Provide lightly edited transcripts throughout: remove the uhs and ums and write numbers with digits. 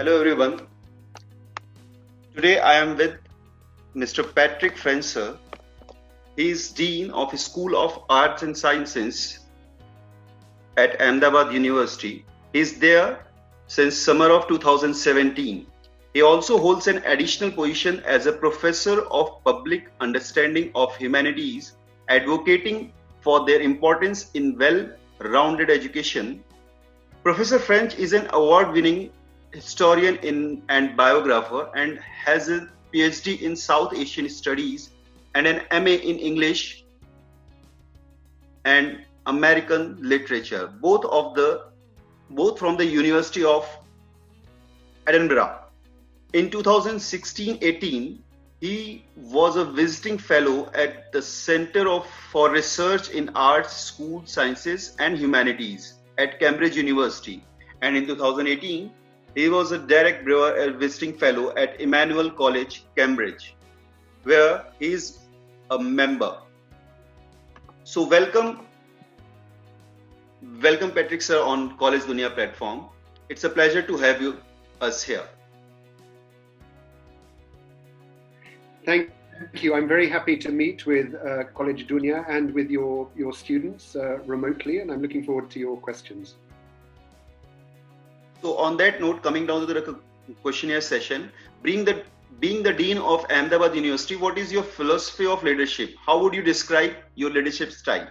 Hello everyone. Today I am with Mr. Patrick Fencer. He is Dean of School of Arts and Sciences at Ahmedabad University. He is there since summer of 2017. He also holds an additional position as a professor of public understanding of humanities, advocating for their importance in well-rounded education. Professor French is an award-winning historian and biographer and has a PhD in South Asian Studies and an MA in English and American Literature, both from the University of Edinburgh. In 2016-18, he was a visiting fellow at the Center for Research in Arts, School Sciences and Humanities at Cambridge University, and in 2018 he was a Derek Brewer visiting fellow at Emmanuel College, Cambridge, where he is a member. So welcome Patrick sir on Collegedunia platform. It's a pleasure to have us here. Thank you. I'm very happy to meet with Collegedunia and with your students remotely, and I'm looking forward to your questions. So on that note, coming down to the questionnaire session, being the Dean of Ahmedabad University, what is your philosophy of leadership? How would you describe your leadership style?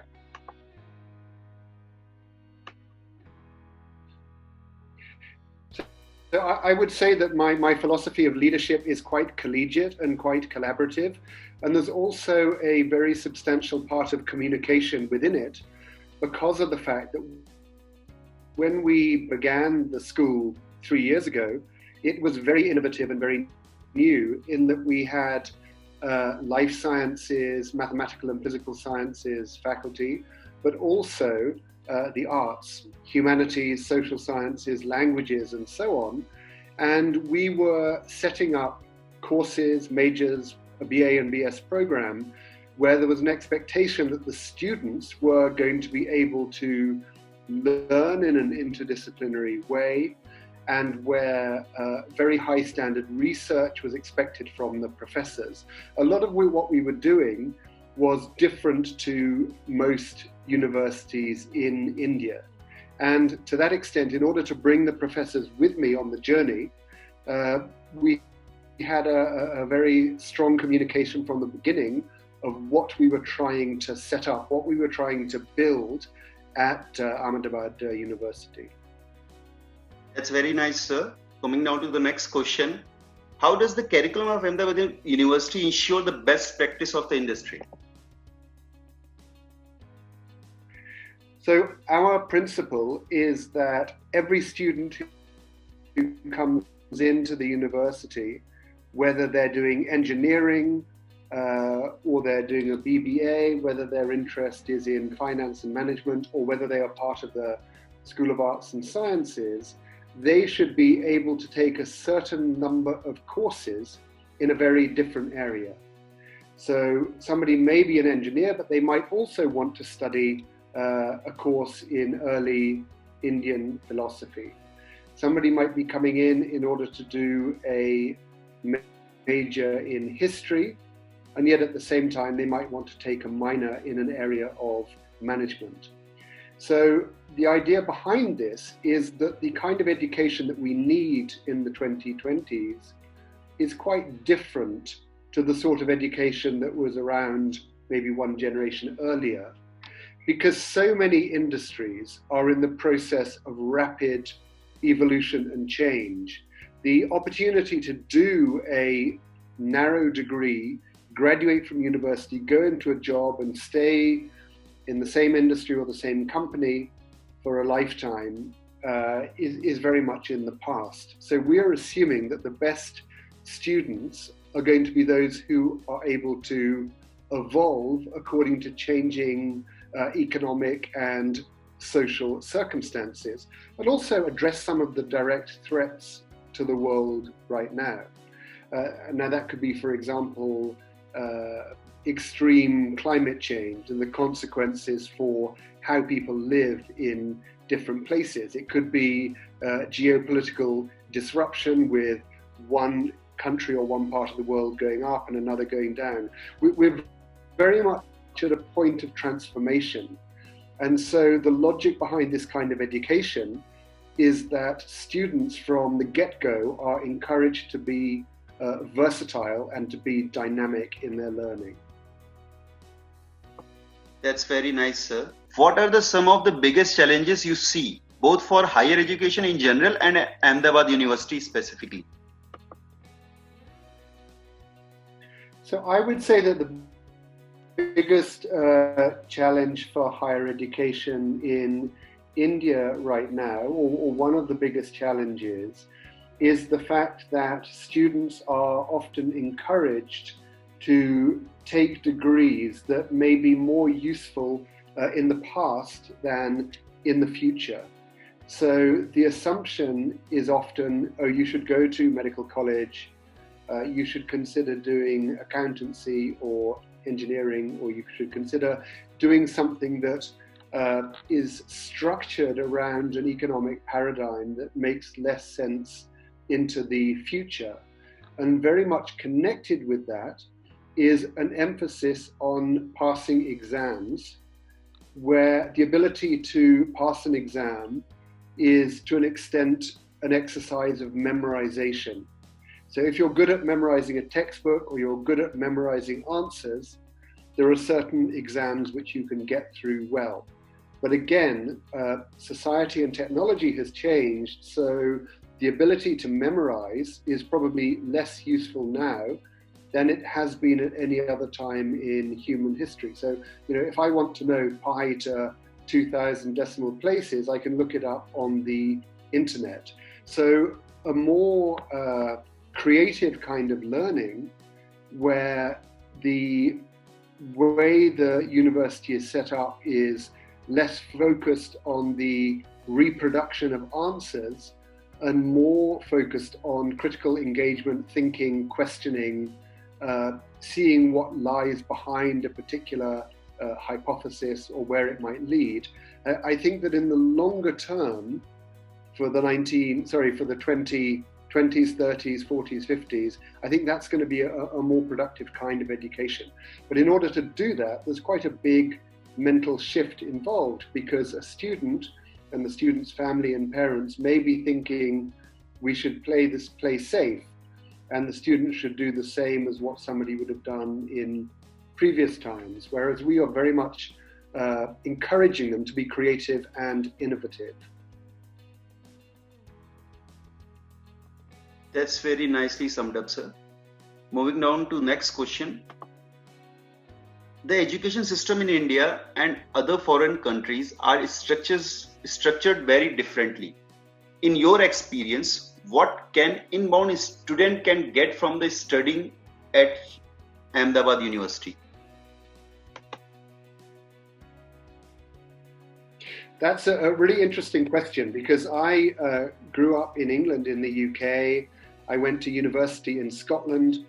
So I would say that my philosophy of leadership is quite collegiate and quite collaborative. And there's also a very substantial part of communication within it because of the fact that when we began the school 3 years ago, it was very innovative and very new in that we had life sciences, mathematical and physical sciences faculty, but also the arts, humanities, social sciences, languages, and so on. And we were setting up courses, majors, a BA and BS program, where there was an expectation that the students were going to be able to learn in an interdisciplinary way, and where very high standard research was expected from the professors. A lot of what we were doing was different to most universities in India. And to that extent, in order to bring the professors with me on the journey, we had a very strong communication from the beginning of what we were trying to set up, what we were trying to build at Ahmedabad University. That's very nice, sir. Coming down to the next question, how does the curriculum of Ahmedabad University ensure the best practice of the industry? So our principle is that every student who comes into the university, whether they're doing engineering or they're doing a BBA, whether their interest is in finance and management, or whether they are part of the School of Arts and Sciences, they should be able to take a certain number of courses in a very different area. So somebody may be an engineer, but they might also want to study a course in early Indian philosophy. Somebody might be coming in order to do a major in history, and yet at the same time they might want to take a minor in an area of management. So the idea behind this is that the kind of education that we need in the 2020s is quite different to the sort of education that was around maybe one generation earlier, because so many industries are in the process of rapid evolution and change. The opportunity to do a narrow degree, graduate from university, go into a job and stay in the same industry or the same company for a lifetime is very much in the past. So we are assuming that the best students are going to be those who are able to evolve according to changing economic and social circumstances, but also address some of the direct threats to the world right now. Now that could be, for example, extreme climate change and the consequences for how people live in different places. It could be geopolitical disruption, with one country or one part of the world going up and another going down. We're very much at a point of transformation. And so the logic behind this kind of education is that students from the get-go are encouraged to be versatile and to be dynamic in their learning. That's very nice, sir. What are some of the biggest challenges you see, both for higher education in general and Ahmedabad University specifically? So I would say that the biggest challenge for higher education in India right now, or one of the biggest challenges, is the fact that students are often encouraged to take degrees that may be more useful in the past than in the future. So the assumption is often, oh, you should go to medical college, you should consider doing accountancy or engineering, or you should consider doing something that is structured around an economic paradigm that makes less sense into the future. And very much connected with that is an emphasis on passing exams, where the ability to pass an exam is to an extent an exercise of memorization. So if you're good at memorizing a textbook or you're good at memorizing answers, there are certain exams which you can get through well. But again, society and technology has changed, so the ability to memorize is probably less useful now than it has been at any other time in human history. So, if I want to know pi to 2,000 decimal places, I can look it up on the internet. So a more creative kind of learning, where the way the university is set up is less focused on the reproduction of answers and more focused on critical engagement, thinking, questioning, seeing what lies behind a particular hypothesis or where it might lead. I think that in the longer term, for the 20s, 30s, 40s, 50s, I think that's going to be a more productive kind of education. But in order to do that, there's quite a big mental shift involved, because a student and the student's family and parents may be thinking we should play safe, and the student should do the same as what somebody would have done in previous times, whereas we are very much encouraging them to be creative and innovative. That's very nicely summed up, sir. Moving down to next question. The education system in India and other foreign countries are structured very differently. In your experience, what can inbound student can get from the studying at Ahmedabad University? That's a really interesting question, because I grew up in England, in the UK. I went to university in Scotland.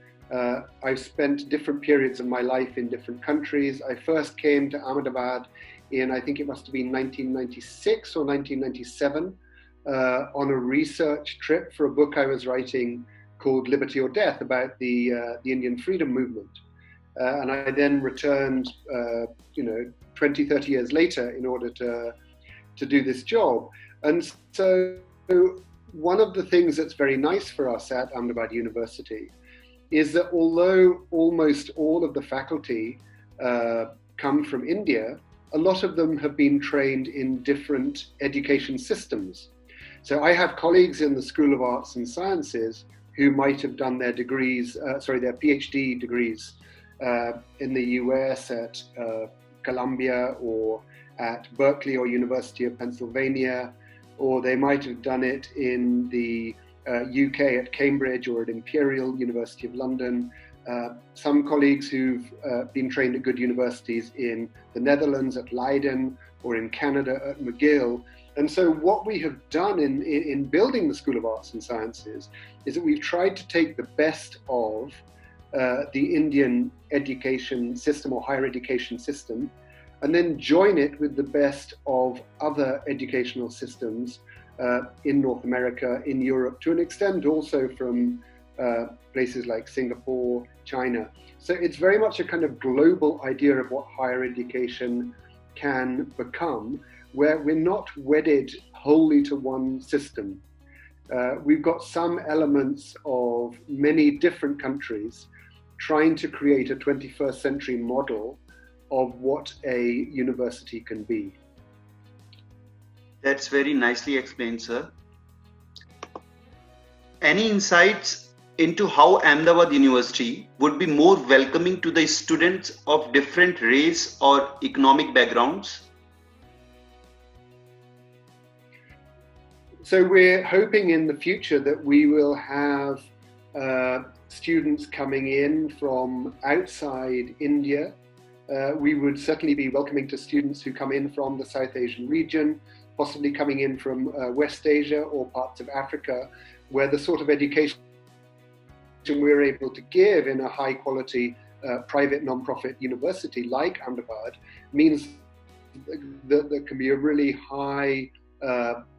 I've spent different periods of my life in different countries. I first came to Ahmedabad in, I think it must have been 1996 or 1997, on a research trip for a book I was writing called Liberty or Death, about the Indian freedom movement. And I then returned, 20, 30 years later in order to do this job. And so one of the things that's very nice for us at Ahmedabad University is that although almost all of the faculty come from India, a lot of them have been trained in different education systems. So I have colleagues in the School of Arts and Sciences who might have done their degrees, their PhD degrees in the US at Columbia or at Berkeley or University of Pennsylvania, or they might have done it in the UK at Cambridge or at Imperial University of London. Some colleagues who've been trained at good universities in the Netherlands at Leiden or in Canada at McGill. And so what we have done in building the School of Arts and Sciences is that we've tried to take the best of the Indian education system or higher education system, and then join it with the best of other educational systems in North America, in Europe, to an extent also from places like Singapore, China. So it's very much a kind of global idea of what higher education can become, where we're not wedded wholly to one system. We've got some elements of many different countries trying to create a 21st century model of what a university can be. That's very nicely explained, sir. Any insights into how Ahmedabad University would be more welcoming to the students of different race or economic backgrounds? So we're hoping in the future that we will have students coming in from outside India. We would certainly be welcoming to students who come in from the South Asian region, possibly coming in from West Asia or parts of Africa, where the sort of education we're able to give in a high quality private non-profit university like Ahmedabad means that there can be a really high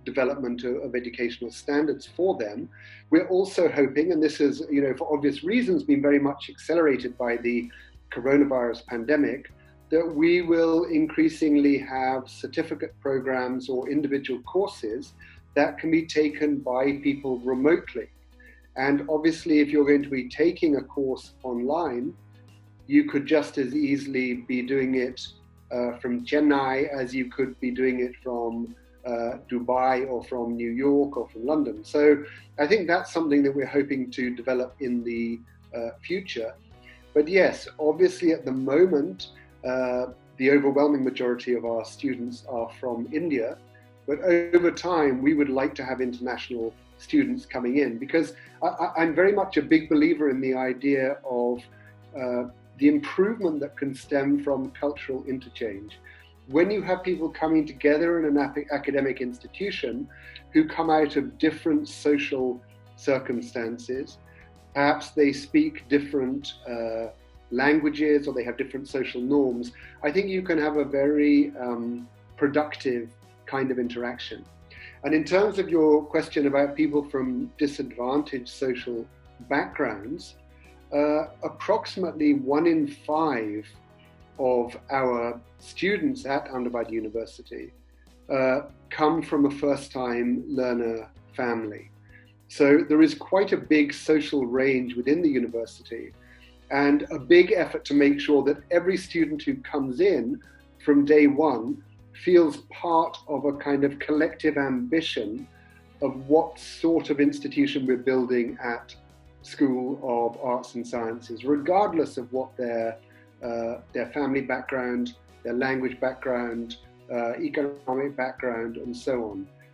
development of educational standards for them. We're also hoping, and this is, for obvious reasons, been very much accelerated by the coronavirus pandemic, that we will increasingly have certificate programs or individual courses that can be taken by people remotely. And obviously, if you're going to be taking a course online, you could just as easily be doing it from Chennai as you could be doing it from Dubai or from New York or from London. So I think that's something that we're hoping to develop in the future. But yes, obviously at the moment, the overwhelming majority of our students are from India. But over time, we would like to have international students coming in, because I'm very much a big believer in the idea of the improvement that can stem from cultural interchange. When you have people coming together in an academic institution who come out of different social circumstances, perhaps they speak different languages or they have different social norms, I think you can have a very productive kind of interaction. And in terms of your question about people from disadvantaged social backgrounds, approximately 1 in 5 of our students at Ahmedabad University come from a first-time learner family. So there is quite a big social range within the university, and a big effort to make sure that every student who comes in from day one feels part of a kind of collective ambition of what sort of institution we're building at School of Arts and Sciences, regardless of what their family background, their language background, economic background, and so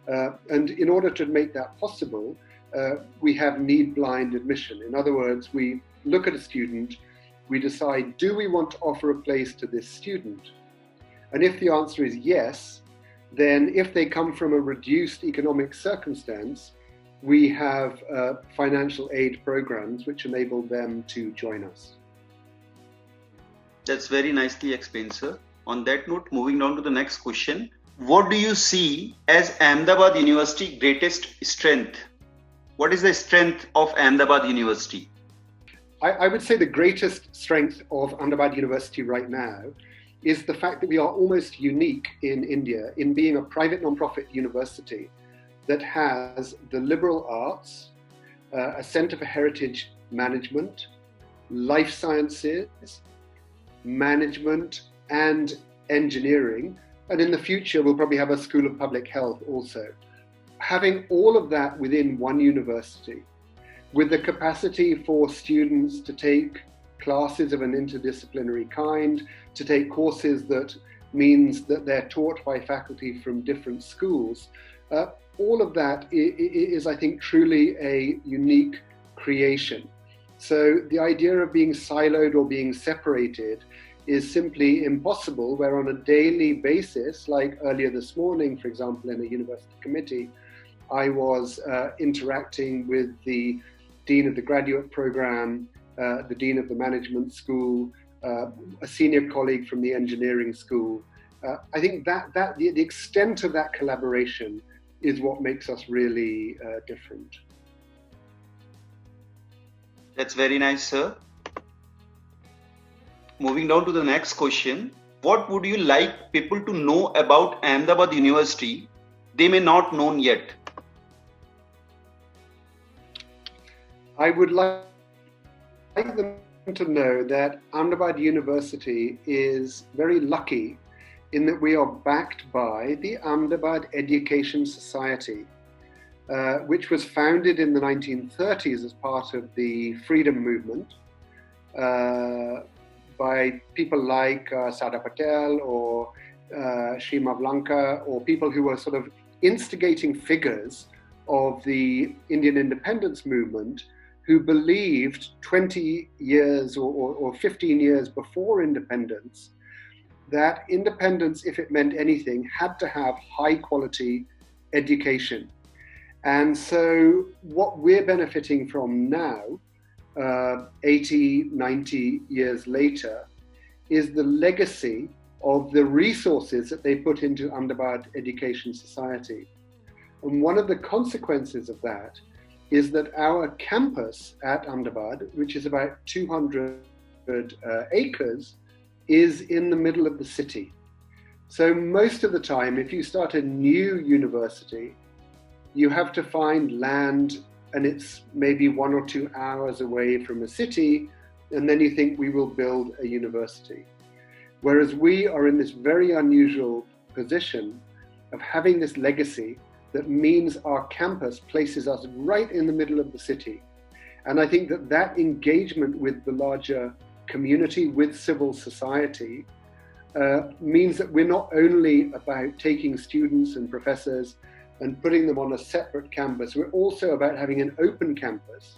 on. And in order to make that possible, we have need-blind admission. In other words, we look at a student, we decide, do we want to offer a place to this student? And if the answer is yes, then if they come from a reduced economic circumstance, we have financial aid programs which enable them to join us. That's very nicely explained, sir. On that note, moving on to the next question. What do you see as Ahmedabad University's greatest strength? What is the strength of Ahmedabad University? I would say the greatest strength of Ahmedabad University right now is the fact that we are almost unique in India in being a private non-profit university that has the liberal arts, a Center for Heritage Management, life sciences, management, and engineering. And in the future, we'll probably have a School of Public Health also. Having all of that within one university, with the capacity for students to take classes of an interdisciplinary kind, to take courses that means that they're taught by faculty from different schools, all of that is, I think, truly a unique creation. So the idea of being siloed or being separated is simply impossible, where on a daily basis, like earlier this morning, for example, in a university committee, I was interacting with the Dean of the Graduate Program, the Dean of the Management School, a senior colleague from the Engineering School. I think that the extent of that collaboration is what makes us really different. That's very nice, sir. Moving down to the next question. What would you like people to know about Ahmedabad University they may not know yet? I would like them to know that Ahmedabad University is very lucky in that we are backed by the Ahmedabad Education Society, which was founded in the 1930s as part of the freedom movement by people like Sada Patel or Shima Blanca, or people who were sort of instigating figures of the Indian independence movement, who believed 20 years or 15 years before independence that independence, if it meant anything, had to have high quality education. And so what we're benefiting from now, 80, 90 years later, is the legacy of the resources that they put into Ahmedabad Education Society. And one of the consequences of that is that our campus at Ahmedabad, which is about 200 acres, is in the middle of the city. So most of the time, if you start a new university, you have to find land, and it's maybe 1 or 2 hours away from a city, and then you think we will build a university. Whereas we are in this very unusual position of having this legacy that means our campus places us right in the middle of the city. And I think that that engagement with the larger community, with civil society, means that we're not only about taking students and professors and putting them on a separate campus, we're also about having an open campus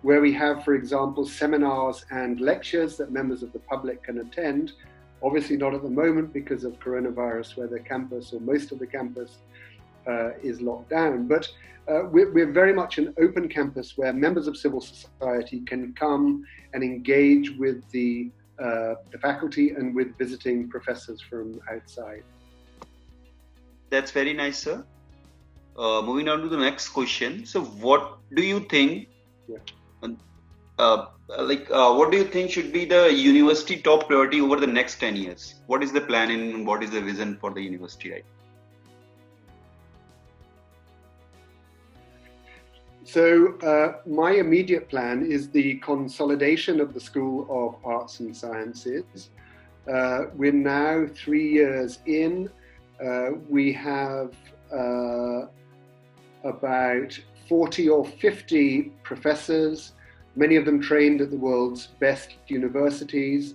where we have, for example, seminars and lectures that members of the public can attend. Obviously not at the moment because of coronavirus, where the campus or most of the campus is locked down. But we're very much an open campus where members of civil society can come and engage with the faculty and with visiting professors from outside. That's very nice, sir. Moving on to the next question. So what do you think, what do you think should be the university top priority over the next 10 years? What is the plan and what is the vision for the university, right? So my immediate plan is the consolidation of the School of Arts and Sciences. We're now 3 years in. We have about 40 or 50 professors, many of them trained at the world's best universities.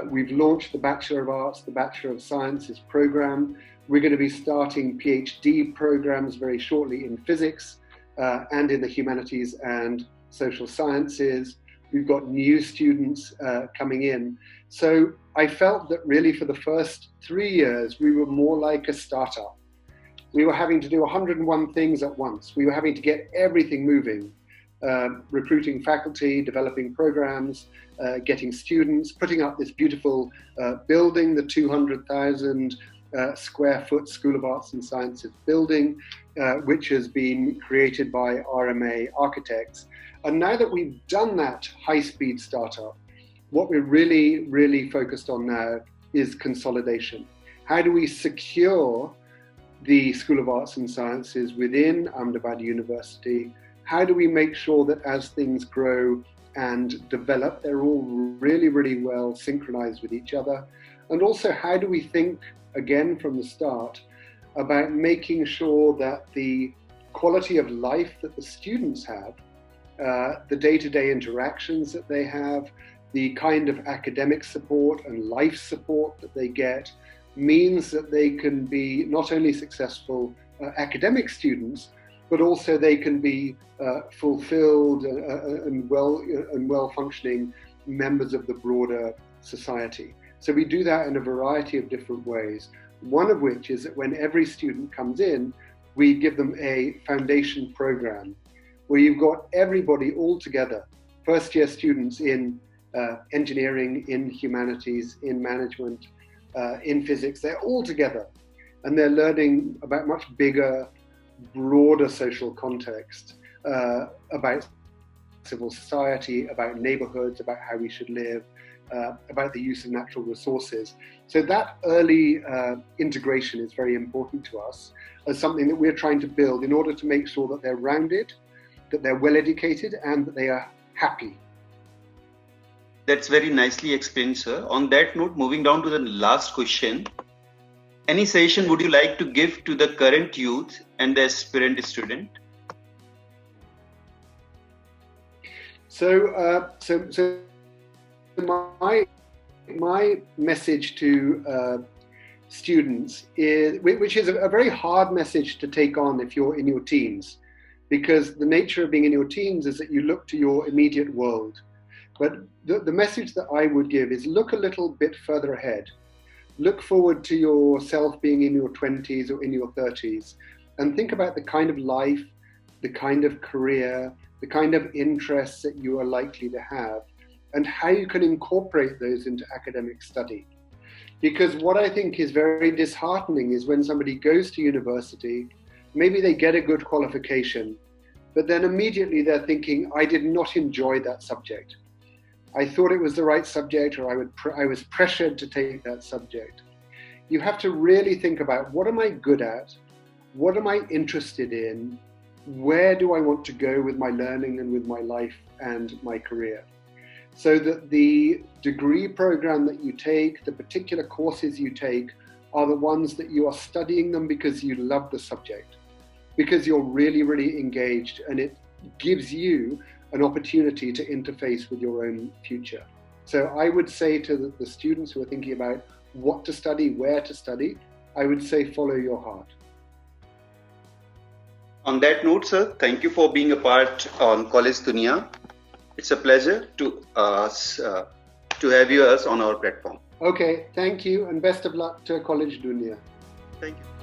We've launched the Bachelor of Arts, the Bachelor of Sciences program. We're going to be starting PhD programs very shortly in physics and in the humanities and social sciences. We've got new students coming in. So I felt that really for the first 3 years, we were more like a startup. We were having to do 101 things at once. We were having to get everything moving, recruiting faculty, developing programs, getting students, putting up this beautiful building, the 200,000 square foot School of Arts and Sciences building, which has been created by RMA architects. And now that we've done that high-speed startup, what we're really, really focused on now is consolidation. How do we secure the School of Arts and Sciences within Ahmedabad University? How do we make sure that as things grow and develop, they're all really, really well synchronized with each other? And also, how do we think, again from the start, about making sure that the quality of life that the students have, the day-to-day interactions that they have, the kind of academic support and life support that they get, means that they can be not only successful academic students, but also they can be fulfilled and well-functioning members of the broader society. So we do that in a variety of different ways. One of which is that when every student comes in, we give them a foundation program where you've got everybody all together, first-year students in engineering, in humanities, in management, in physics. They're all together, and they're learning about much bigger broader social context about civil society, about neighborhoods, about how we should live, about the use of natural resources. So that early integration is very important to us as something that we're trying to build in order to make sure that they're rounded, that they're well educated, and that they are happy. That's very nicely explained, sir. On that note, moving down to the last question. Any suggestion would you like to give to the current youth and the aspirant student? So my message to students is, which is a very hard message to take on if you're in your teens, because the nature of being in your teens is that you look to your immediate world. But the message that I would give is look a little bit further ahead. Look forward to yourself being in your 20s or in your 30s and think about the kind of life, the kind of career, the kind of interests that you are likely to have and how you can incorporate those into academic study. Because what I think is very disheartening is when somebody goes to university, maybe they get a good qualification, but then immediately they're thinking, I did not enjoy that subject. I thought it was the right subject, or I was pressured to take that subject. You have to really think about, what am I good at? What am I interested in? Where do I want to go with my learning and with my life and my career? So that the degree program that you take, the particular courses you take, are the ones that you are studying them because you love the subject, because you're really, really engaged, and it gives you an opportunity to interface with your own future. So I would say to the students who are thinking about what to study, where to study, I would say follow your heart. On that note, sir, thank you for being a part on Collegedunia. It's a pleasure to have you on our platform. Okay, thank you, and best of luck to Collegedunia. Thank you.